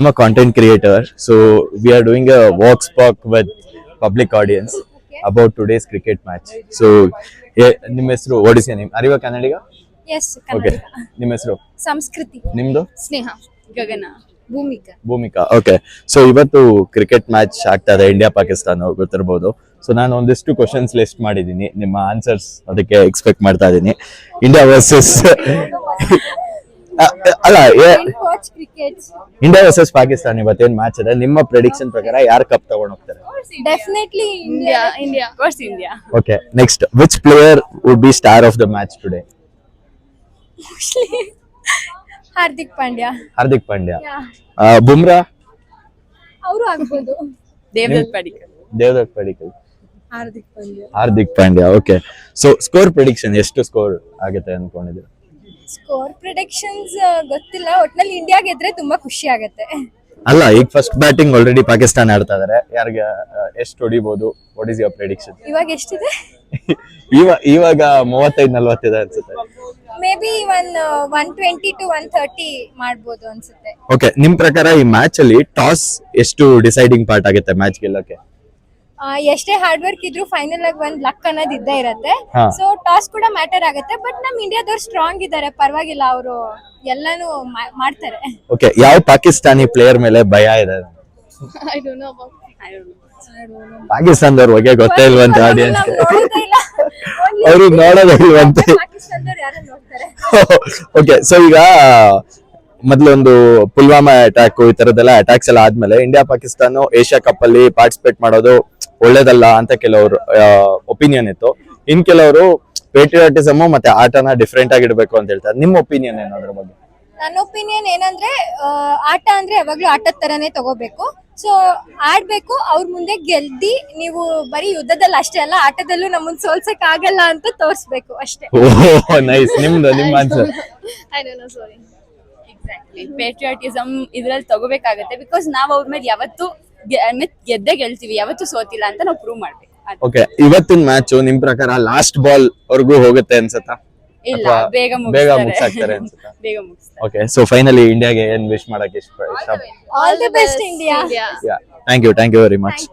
I'm a content creator, so we are doing a walk talk with public audience about today's cricket match. So, ನಿಮ್ಮ ಹೆಸರು what is your name? Are you a Kannadiga? Yes, Okay. Kannadiga. ನಿಮ್ಮ ಹೆಸರು ಸಂಸ್ಕೃತಿ, ನಿಮ್ದು ಸ್ನೇಹ, ಗಗನ, Bhoomika. Bhoomika. Okay, so ಇವತ್ತು cricket match ಆಗ್ತಾ ಇದೆ India Pakistan, ಗೊತ್ತಿರಬಹುದು. So ನಾನು ಒಂದಿಷ್ಟು ಕ್ವಶನ್ಸ್ ಲಿಸ್ಟ್ ಮಾಡಿದ್ದೀನಿ, ನಿಮ್ಮ ಆನ್ಸರ್ಸ್ ಅದಕ್ಕೆ ಎಕ್ಸ್ಪೆಕ್ಟ್ ಮಾಡ್ತಾ ಇದ್ದೀನಿ. ಇಂಡಿಯಾ ವರ್ಸಸ್ ಅಲ್ಲ watch cricket. India versus Pakistan ಇವತ್ತೇನ್ ಮ್ಯಾಚ್ ಇದೆ, ನಿಮ್ಮ ಪ್ರೆಡಿಕ್ಷನ್ ಪ್ರಕಾರ ಯಾರು ಕಪ್ ತಗೊಂಡ್ ಹೋಗ್ತಾರೆ? Definitely India. India, course India. Okay, next which player would be star of the match today? Hardik Pandya. Hardik Pandya. Bumrah? ಅವರು ಆಗ್ಬೋದು. Devdutt Padikkal. Hardik Pandya. Hardik Pandya. Okay, so score prediction ಎಷ್ಟು ಸ್ಕೋರ್ ಆಗುತ್ತೆ ಅನ್ಕೊಂಡಿದ್ದೀರಾ? ಸ್ಕೋರ್ ಪ್ರಿಡಿಕ್ಷನ್ಸ್ ಗೊತ್ತಿಲ್ಲ, ಒಟ್ನಲ್ಲಿ ಇಂಡಿಯಾ ಗೆದ್ರೆ ತುಂಬಾ ಖುಷಿ ಆಗತ್ತೆ. ಅಲ್ಲ, ಈಗ ಫಸ್ಟ್ ಬ್ಯಾಟಿಂಗ್ ಆಲ್ರೆಡಿ ಪಾಕಿಸ್ತಾನ ಆಡ್ತಾ ಇದಾರೆ, ಯಾರಿಗೆ ಎಷ್ಟು ಹೊಡಿಬಹುದು? What is your prediction? ಇವಾಗ ಎಷ್ಟಿದೆ? ಇವಾಗ 35-40 ಇದೆ ಅನ್ಸುತ್ತೆ. ಮೇ ಬಿ 120 to 130 ಮಾಡ್ಬೋದು ಅನ್ಸುತ್ತೆ. ಓಕೆ, ನಿಮ್ ಪ್ರಕಾರ ಈ ಮ್ಯಾಚ್ ಅಲ್ಲಿ ಟಾಸ್ ಎಷ್ಟು ಡಿಸೈಡಿಂಗ್ ಪಾರ್ಟ್ ಆಗುತ್ತೆ ಮ್ಯಾಚ್ ಗೆಲ್ಲೋಕೆ? ಎಷ್ಟೇ ಹಾರ್ಡ್ ವರ್ಕ್ ಇದ್ರು ಫೈನಲ್ ಆಗಿ ಒಂದ್ ಲಕ್ ಅನ್ನೋದು ಇದ್ದೇ ಇರತ್ತೆ. ಹಾ. ಸೊ ಟಾಸ್ ಕೂಡ ಮ್ಯಾಟರ್ ಆಗುತ್ತೆ, ಬಟ್ ನಮ್ ಇಂಡಿಯಾದವ್ರು ಸ್ಟ್ರಾಂಗ್ ಇದ್ದಾರೆ, ಪರವಾಗಿಲ್ಲ, ಅವರು ಎಲ್ಲಾನು ಮಾಡ್ತಾರೆ. ಓಕೆ, ಯಾವ ಪಾಕಿಸ್ತಾನಿ ಪ್ಲೇಯರ್ ಮೇಲೆ ಭಯ ಇದೆ? I don't know. ಪಾಕಿಸ್ತಾನದವ್ರ ಬಗ್ಗೆ ಗೊತ್ತೇ ಇಲ್ವಂತ ಆಡಿಯನ್ಸ್, ನಾವ್ ನೋಡೋದೇ ಇಲ್ಲ. Only ಅವರು ನೋಡೋದೇ ಇಲ್ವಂತೆ. ಪಾಕಿಸ್ತಾನದವ್ರು ಯಾರು ನೋಡ್ತಾರೆ. ಓಕೆ, ಸೊ ಈಗ ಮೊದಲೊಂದು ಪುಲ್ವಾಮಾ ಅಟ್ಯಾಕ್, ಈ ತರದೆಲ್ಲ ಅಟ್ಯಾಕ್ಸ್ ಎಲ್ಲ ಆದ್ಮೇಲೆ ಇಂಡಿಯಾ ಪಾಕಿಸ್ತಾನ ಏಷ್ಯಾ ಕಪ್ ಅಲ್ಲಿ ಪಾರ್ಟಿಸಿಪೇಟ್ ಮಾಡೋದು ಒಳ್ಳೇದಲ್ಲ ಅಂತ ಕೆಲವರು ಒಪಿನಿಯನ್ ಇತ್ತು. ಇನ್ ಕೆಲವರು ಪೇಟ್ರಿಯಾಟಿಸಮ್ ಮತ್ತೆ ಆಟನ ಡಿಫ್ರೆಂಟ್ ಆಗಿ ಇಡಬೇಕು ಅಂತ ಹೇಳ್ತಾರೆ. ನಿಮ್ಮ ಒಪಿನಿಯನ್ ಏನು ಅದ್ರ ಬಗ್ಗೆ? ನನ್ನ ಒಪಿನಿಯನ್ ಏನಂದ್ರೆ, ಆಟ ಅಂದ್ರೆ ಯಾವಾಗ್ಲೂ ಆಟದ ತರನೇ ತಗೋಬೇಕು. ಸೊ ಆಡ್ಬೇಕು, ಅವ್ರ ಮುಂದೆ ಗೆಲ್ದಿ, ನೀವು ಬರೀ ಯುದ್ಧದಲ್ಲಿ ಅಷ್ಟೇ ಅಲ್ಲ, ಆಟದಲ್ಲೂ ನಮ್ಮನ್ನ ಸೋಲ್ಸಕ್ ಆಗಲ್ಲ ಅಂತ ತೋರ್ಸ್ಬೇಕು ಅಷ್ಟೇ. ಓಹ್, ನೈಸ್. ನಿಮ್ಮ answer? I don't know, sorry. Exactly, patriotism ಇದ್ರಲ್ಲಿ ತಗೋಬೇಕಾಗತ್ತೆ, ಬಿಕಾಸ್ ನಾವ್ ಅವ್ರ ಮೇಲೆ ಯಾವತ್ತು ಗೆದ್ದೆ ಗೆಲ್ತೀವಿ, ಯಾವತ್ತು ಸೋತಿಲ್ಲ ಅಂತ ನಾವು ಪ್ರೂವ್ ಮಾಡ್ಬೇಕು. ಓಕೆ, ಇವತ್ತಿನ ಮ್ಯಾಚ್ ನಿಮ್ ಪ್ರಕಾರ ಲಾಸ್ಟ್ ಬಾಲ್ ವರ್ಗೂ ಹೋಗುತ್ತೆ ಅನ್ಸತ್ತಾ? ಇಲ್ಲ, ಅಥವಾ ಬೇಗ ಮುಗ್ಸಾಕ್ತಾರೆ ಅನ್ಸುತ್ತಾ? ಬೇಗ ಮುಗಿಸ್ತಾರೆ. ಓಕೆ, ಸೊ ಫೈನಲಿ ಇಂಡಿಯಾಗೆ ಏನ್ ವಿಶ್ ಮಾಡಕ್ಕೆ ಇಷ್ಟ? All the best India. Thank you very much.